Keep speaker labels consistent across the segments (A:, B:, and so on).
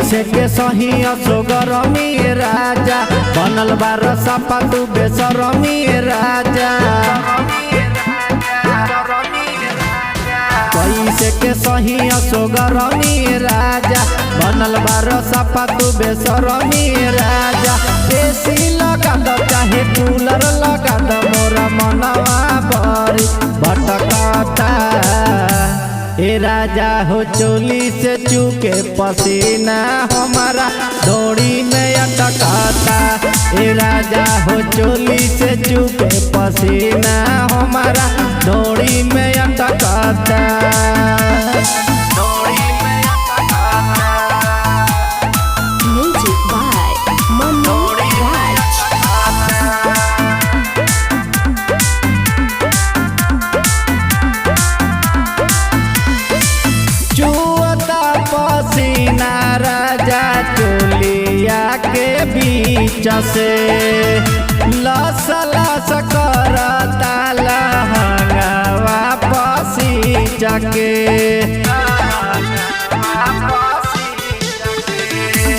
A: कैसे के सही असोगरमी राजा बनल बार सपा तू बेसरमी राजा कैसे के सही असोगरमी राजा बनल बार सपा तू बेसरमी राजा एसी लगा दो चाहे कूलर लगा दो मोरा मनवा बरी भटकता ए राजा हो चोली से चूके पसीना हमारा दौड़ी में अटकता ए राजा हो चोली से चूके पसीना हमारा दौड़ी में अटकता।
B: Music by Manu Raj.
A: चुअता पसीना राजा चोलिया के बीच से लस लस करता लहंगवा पसीच के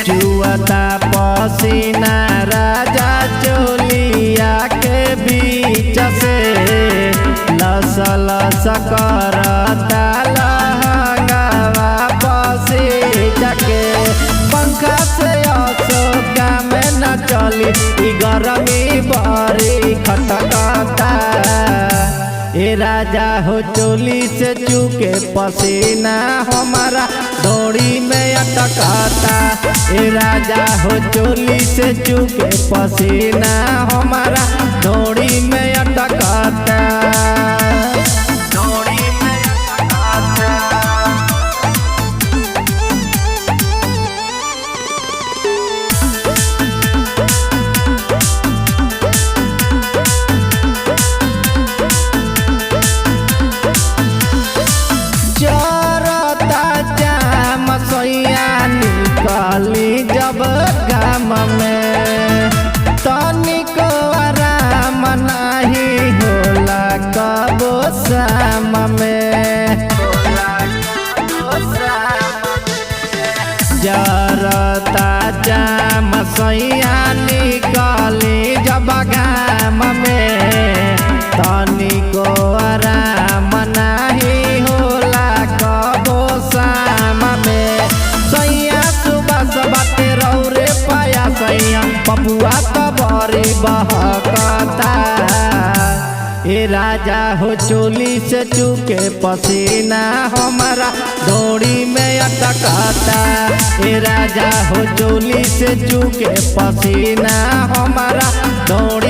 A: चुअता पसीना राजा चोलिया के बीच से लस लस करता लहंगवा पसीच के पंखा से अशोका में न चली ई गरमी बड़ी खटकता ए राजा हो चोली से चूके पसीना हमारा दौड़ी में अटकता ए राजा हो चोली से चूके पसीना हमारा दौड़ी में अटकता। निकाली जब गाम में तनिक आराम नहीं होला कबो शाम में जरता जाम सैया निकाली जब गाम में तनिक आराम नहीं होला कबो शाम में सैया सुबह बाते रौरे पाया सैया पपुआ तो बड़ी बहकता ए राजा हो चोली से चूके पसीना हमारा दौड़ी में अटकता ए राजा हो चोली से चूके पसीना हमारा दौड़ी